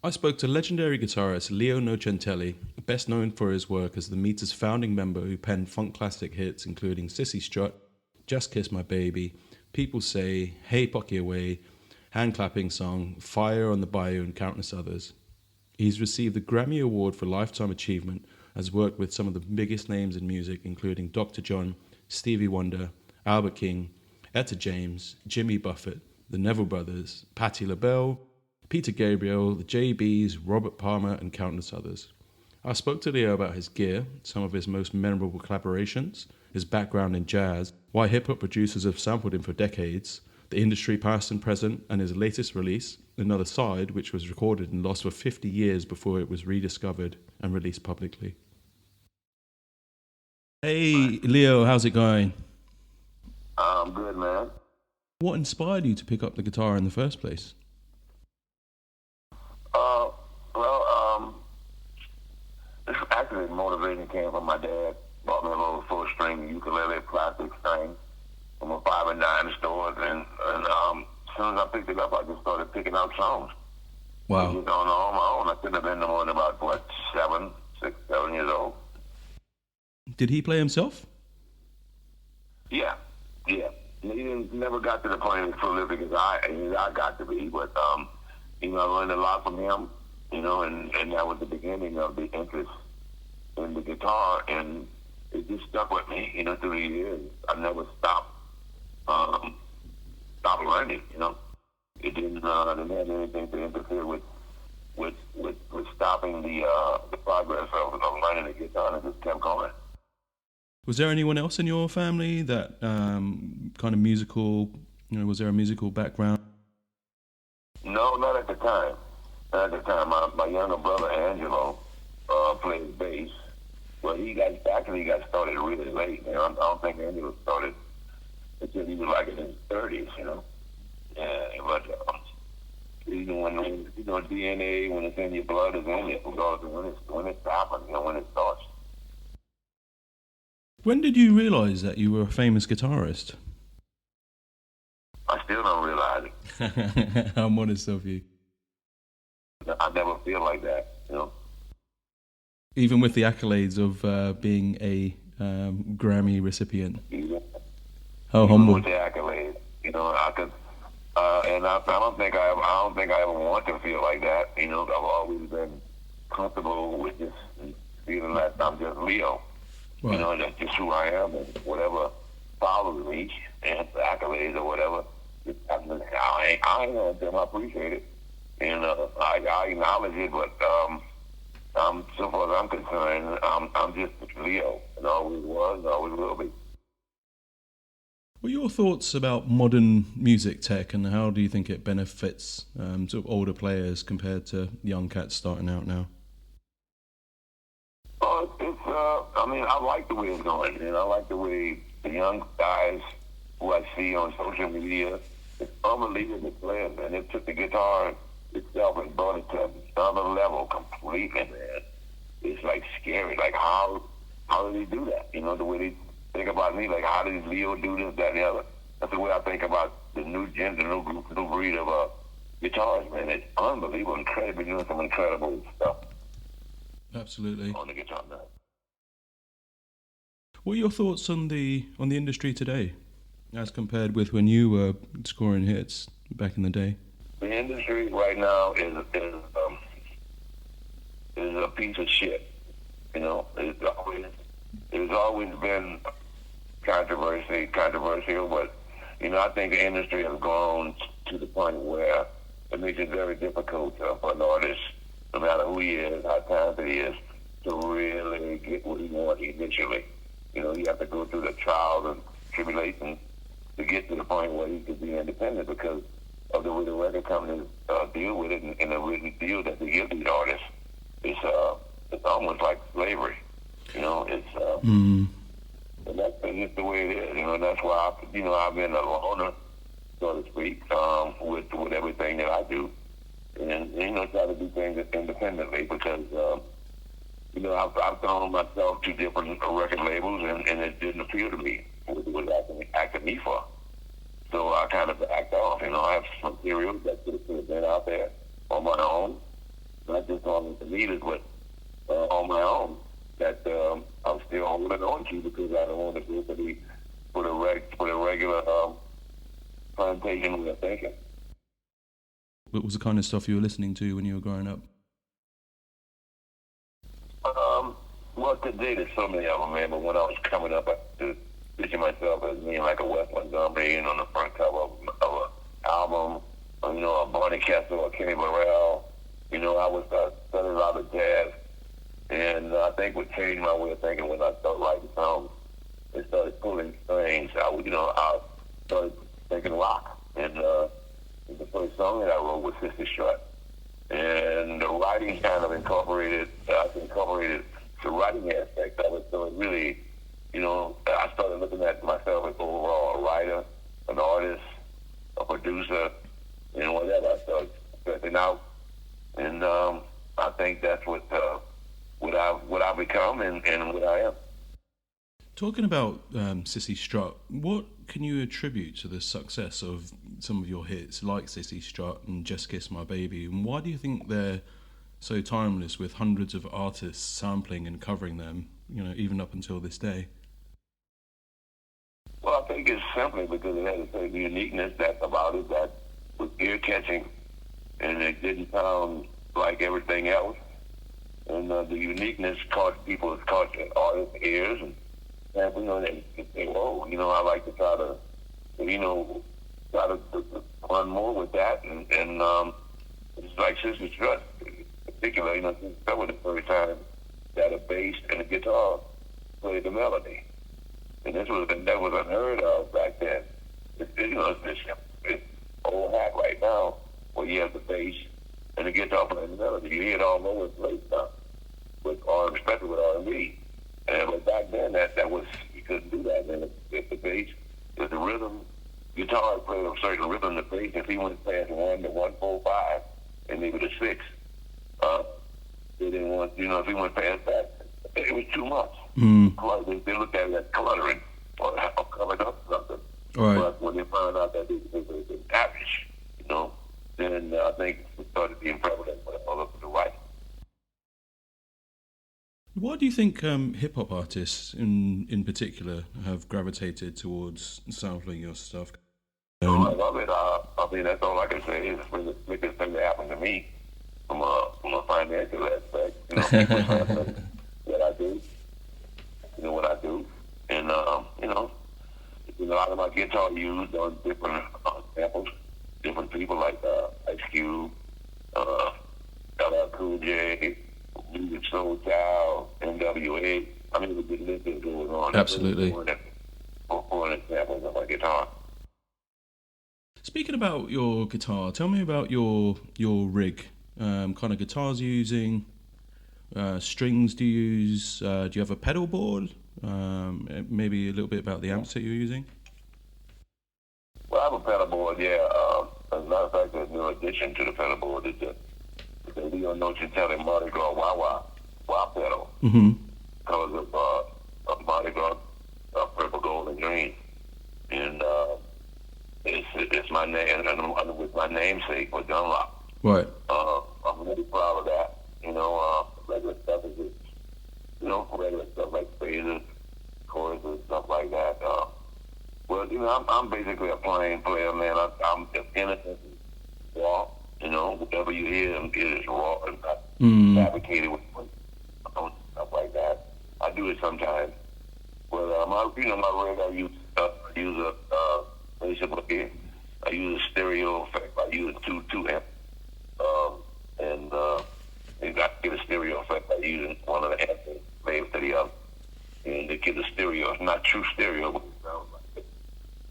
I spoke to legendary guitarist Leo Nocentelli, best known for his work as the Meters' founding member who penned funk classic hits including Sissy Strut, Just Kiss My Baby, People Say, Hey Pocky Away, Hand Clapping Song, Fire on the Bayou, and countless others. He's received the Grammy Award for Lifetime Achievement, has worked with some of the biggest names in music including Dr. John, Stevie Wonder, Albert King, Etta James, Jimmy Buffett, the Neville Brothers, Patti LaBelle, Peter Gabriel, the JBs, Robert Palmer, and countless others. I spoke to Leo about his gear, some of his most memorable collaborations, his background in jazz, why hip-hop producers have sampled him for decades, the industry past and present, and his latest release, Another Side, which was recorded and lost for 50 years before it was rediscovered and released publicly. Hey, Leo, how's it going? I'm good, man. What inspired you to pick up the guitar in the first place? This actually motivation came from my dad. Bought me a little four-string ukulele plastic string from a 5 and 9 stores, and as soon as I picked it up, I just started picking out songs. Wow. Just on my own. I couldn't have been no more than about 6, 7 years old. Did he play himself? Yeah. He never got to the point as prolific as I got to be, but I learned a lot from him. And that was the beginning of the interest in the guitar, and it just stuck with me, through the years. I never stopped learning, It didn't have anything to interfere with stopping the progress of learning the guitar, and it just kept going. Was there anyone else in your family that kind of musical, was there a musical background? No, not at the time. At the time, my younger brother Angelo played bass. Well, he got started really late. Man. I don't think Angelo started until he was like in his 30s, Yeah, but when DNA, when it's in your blood, is in it, regardless of when it's happening, when it starts. When did you realize that you were a famous guitarist? I still don't realize it. How modest of you. I never feel like that, Even with the accolades of being a Grammy recipient. How humble. With the accolades, I could, and I don't think I ever want to feel like that. I've always been comfortable with just feeling like I'm just Leo. Right. That's just who I am, and whatever follows me, and the accolades or whatever, I ain't gonna them. I appreciate it. And I acknowledge it, but so far as I'm concerned, I'm just Leo, and always was, and always will be. What are your thoughts about modern music tech, and how do you think it benefits sort of older players compared to young cats starting out now? I like the way it's going, and I like the way the young guys who I see on social media, it's unbelievable players, man. They took the guitar itself and brought it to another level completely, man. It's like scary. Like how did he do that? The way they think about me, like how did Leo do this, that, and the other? That's the way I think about the new gen, the new breed of guitars, man. It's unbelievable, incredible, doing some incredible stuff. Absolutely. On the guitar now. What are your thoughts on the industry today, as compared with when you were scoring hits back in the day? The industry right now is a piece of shit. It's always been controversial, but I think the industry has grown to the point where it makes it very difficult for an artist, no matter who he is, how talented he is, to really get what he wants initially. You have to go through the trials and tribulations to get to the point where he could be independent because of the way the record companies deal with it and the written deal that they give these artists. It's almost like slavery. And that's just the way it is. And that's why I've been a loner, so to speak, with everything that I do, and try to do things independently because I've thrown myself to different record labels and it didn't appeal to me what it was asking me for. So I kind of backed off. I have some material that could have been out there on my own, not just on the leaders, but on my own, that I'm still holding on to because I don't want to go for the regular plantation way of thinking. What was the kind of stuff you were listening to when you were growing up? Well, today there's so many of them, man. But when I was coming up, I used to picture myself as being like a West Montgomery on the front cover of an album, or, a Barney Kessel or Kenny Burrell. I was studying a lot of jazz, and I think what changed my way of thinking when I started writing songs, it started pulling strings. I started thinking rock, and the first song that I wrote was Sister Strut. And the writing kind of incorporated the writing aspect of it. So it really, I started looking at myself as overall a writer, an artist, a producer, whatever. I started stretching out. And I think that's what I've become and what I am. Talking about Sissy Strut, what can you attribute to the success of some of your hits like Sissy Strut and Just Kiss My Baby? And why do you think they're so timeless with hundreds of artists sampling and covering them, even up until this day? Well, I think it's simply because it had a certain uniqueness about it that was ear-catching, and it didn't sound like everything else. And the uniqueness caught the artists' ears, and they say, "Whoa, I like to try to run more with that." And it's like Sister Strut, in particular. Sister Strut was the first time that a bass and a guitar played the melody, and that was unheard of back then. It's old hat right now, where you have the bass and the guitar playing the melody. You hear it all over the place now, especially with R&B. But back then, that was, you couldn't do that. And if the bass, if the rhythm, guitar played a certain rhythm, the bass, if he went past 1 to 145 and maybe the 6, they didn't want, if he went past that, it was too much. They looked at it as cluttering or covered up something. Right. But when they found out that it was average, then I think it started being prevalent all over the right. Why do you think hip-hop artists in particular have gravitated towards sampling your stuff? I love it. I mean, that's all I can say. It's been the slickest thing that happened to me from a financial aspect. People what I do, what I do. And, a lot of my guitar used on different samples, different people like Ice Cube, LL Cool J, Music Soul Child, NWA. I mean, the list is going on. Absolutely. For examples of my guitar. Speaking about your guitar, tell me about your rig. Kind of guitars you're using, strings do you use, do you have a pedal board? Maybe a little bit about the amps that you're using. Well, I have a pedal board, yeah. As a matter of fact, there's a new addition to the pedal board. It's the Leo Nocentelli Mardi Gras wah pedal. Colors of Mardi Gras, purple, gold, and green. And it's my name, and with my namesake with Dunlop. Right. I'm really proud of that. Regular stuff is just, regular stuff like phases, choruses, stuff like that. I'm basically a plain player, man. I'm innocent, raw. Whatever you hear is raw and not fabricated with stuff like that. I do it sometimes. But my rig, I use a basically I use a stereo effect. I use a two amp, and you got to get a stereo effect by using one of the amps and play to the other, and to get a stereo. It's not true stereo, but it sounds like it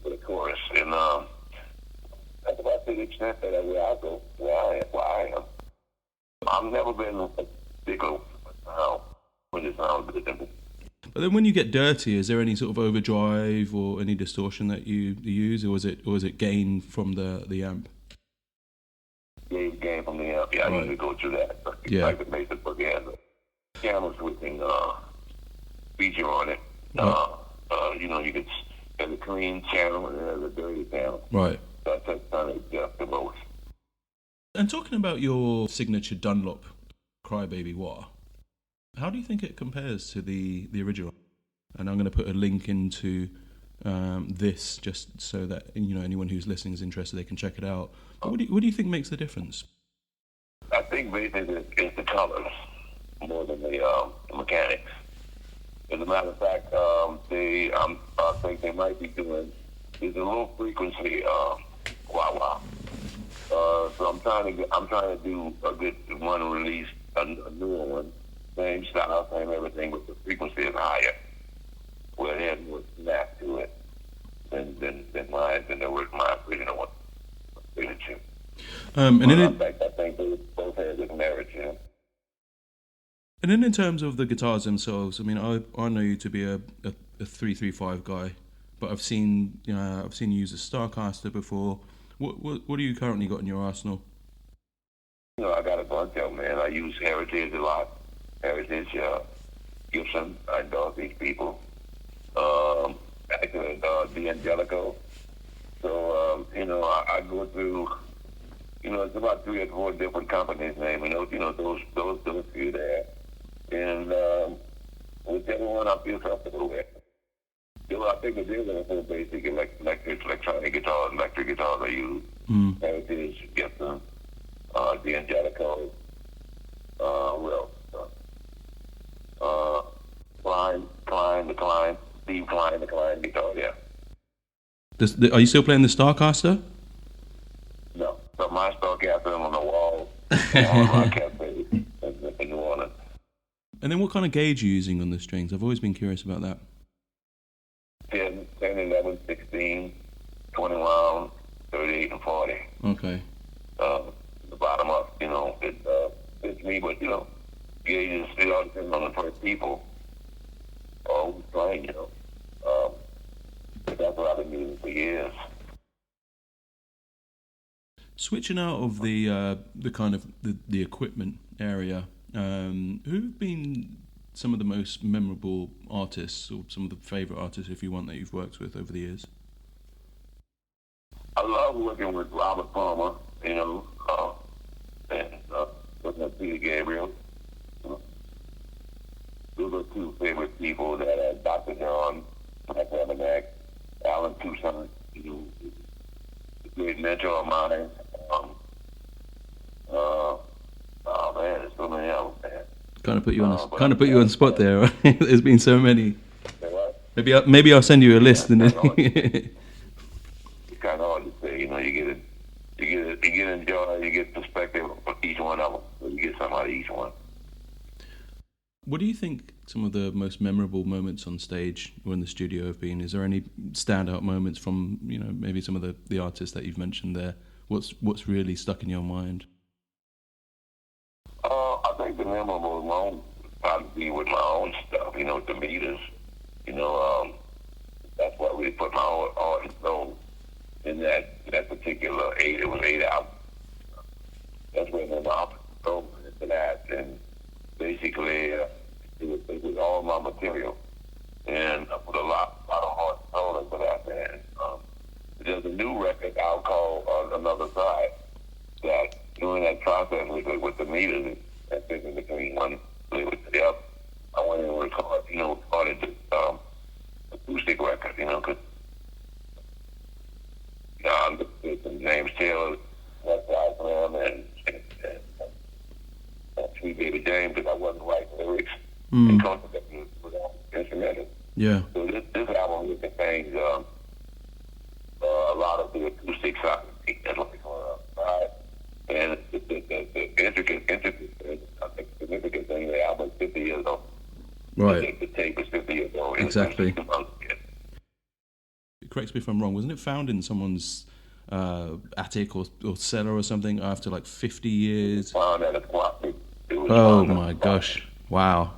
with a chorus. And that's about to the extent that where I go, where I am. I've never been a big old sound when it sounds good. But then when you get dirty, is there any sort of overdrive or any distortion that you use, or is it gain from the amp? Gain from the amp. Yeah, I usually go through that. Yeah. Like the basic book has a channel switching feature on it. You could have a clean channel and there's a dirty channel. Right. That's kind of the most. And talking about your signature Dunlop Crybaby What. How do you think it compares to the original? And I'm going to put a link into this just so that anyone who's listening is interested, they can check it out. But what do you think makes the difference? I think basically it's the colors more than the mechanics. As a matter of fact, I think they might be doing is a low frequency wah-wah. So I'm trying to do a good one release, a newer one, same style, same everything, but the frequency is higher, where it has more snap to it than my original one. I think they both have good merit, yeah. And then in terms of the guitars themselves, I mean, I know you to be a 335 guy, but I've seen you use a Starcaster before. What do you currently got in your arsenal? I got a bunch of them, man. I use Heritage a lot. Heritage, Gibson. I endorse these people. Actually, D'Angelico. So, I go through. It's about 3 or 4 different companies' names. Those few there. And whichever one I feel comfortable with. I think the deal is basic electronic guitars, electric guitars I use. Heritage, Gibson, D'Angelico, Steve Klein, the Klein guitar, yeah. Are you still playing the Starcaster? No, but my Starcaster on the wall on my cafe in New Orleans. And then what kind of gauge are you using on the strings? I've always been curious about that. 10, 11, 16, 21, 38, and 40. Okay. The bottom up, it's me, but, gauges, it all depends on the first people or who's playing, But that's what I've been using for years. Switching out of the kind of the equipment area, who've been some of the most memorable artists, or some of the favourite artists, if you want, that you've worked with over the years? I love working with Robert Palmer, and working with Peter Gabriel. Those are 2 favorite people that are Dr. John, Mike Lemonak, Alan Toussaint, a great mentor of mine. There's so many of them, man. Kind of put you on the spot there. Right? There's been so many. Maybe I'll send you a list. It's kind of hard to say. You get enjoy, you get perspective of each one of them. You get something out of each one. What do you think some of the most memorable moments on stage or in the studio have been? Is there any standout moments from maybe some of the artists that you've mentioned there? What's really stuck in your mind? I think the memorable moment would probably be with my own stuff, the meters. That's what really put my heart and soul in that particular 8. It was 8 albums. That's where my heart and soul went into that. And basically, it was all my material. And I put a lot of heart and soul into that, man. There's a new record out called Another Side that during that process with the meters, that fitting between one with the other, I went in and recorded this acoustic record, because James Taylor, Westside Slim, and Sweet Baby James, because I wasn't writing lyrics and concentrating with instrumental. Yeah. So this album contains a lot of the acoustic side, and the intricate, I think, significant thing, the album is 50 years old. Right. The tape is 50 years old. Exactly. Correct me if I'm wrong. Wasn't it found in someone's attic or cellar or something after like 50 years? Found at a squat. Oh my gosh! Wow.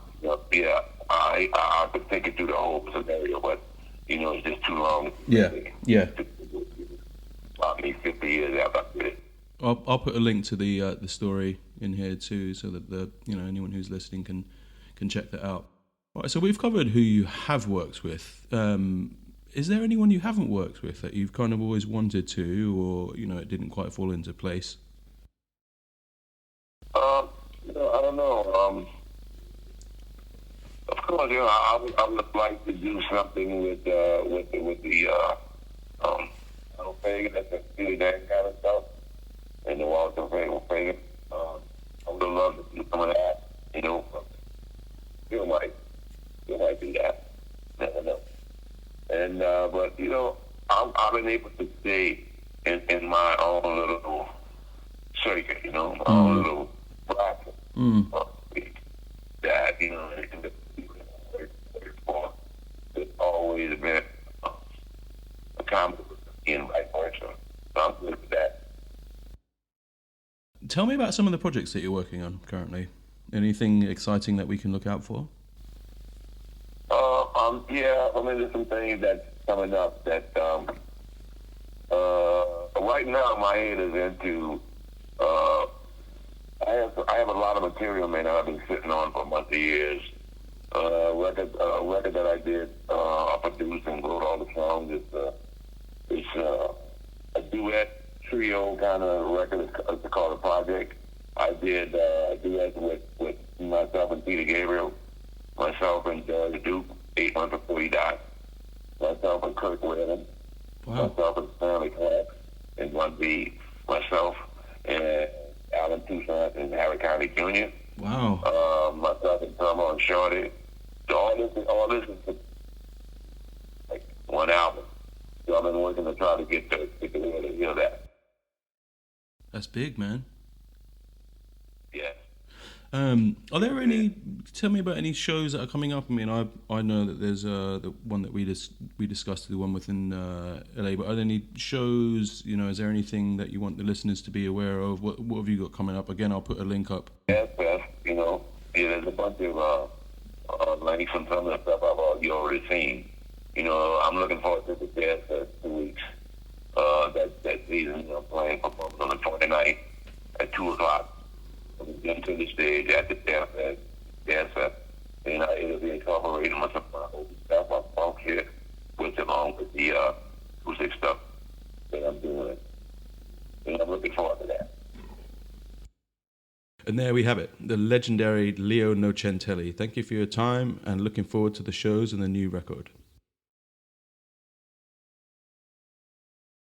Yeah, I could take it through the whole scenario, but it's just too long. Yeah. About me 50 years after I did it. I'll put a link to the story in here too, so that anyone who's listening can check that out. All right, so we've covered who you have worked with. Is there anyone you haven't worked with that you've kind of always wanted to, or it didn't quite fall into place? I don't know. Of course, I would like to do something with the Fagan, that's the Steely Dan kind of stuff, and the Walter Fagan. I would have loved to do some of that. Still might do that. Never know. And but I've been able to stay in my own little circuit, my own little bracket. That and the people that work for, it's always been accommodated and vice versa. So I'm good with that. Tell me about some of the projects that you're working on currently. Anything exciting that we can look out for? Yeah, there's some things that's coming up that right now my head is into. I have a lot of material, man, that I've been sitting on for months of years. Record that I did, I produced and wrote all the songs. It's a duet trio kind of record. It's called a project. I did a duet with myself and Peter Gabriel, myself and the Duke 8 months before he died, myself and Kirk Whelan, myself and Stanley Clark, and one B, myself and Alan Toussaint and Harry Conley Jr. Wow. Myself and Tomo and Shorty. So all this is like one album. So I've been working to try to get the world to hear that. That's big, man. Yeah. Are there any? Tell me about any shows that are coming up. I mean, I know that there's the one that we discussed, the one within LA. But are there any shows? Is there anything that you want the listeners to be aware of? What have you got coming up? Again, I'll put a link up. Yes, there's a bunch of links from some of the stuff you already seen. I'm looking forward to the Jazz Fest 2 weeks. That season, playing performance on the 29th at 2:00. Get to the stage at the Jazz Fest, and it'll be incorporating my old stuff, my funk here, which along with the acoustic stuff that I'm doing. And I'm looking forward to that. And there we have it, the legendary Leo Nocentelli. Thank you for your time and looking forward to the shows and the new record.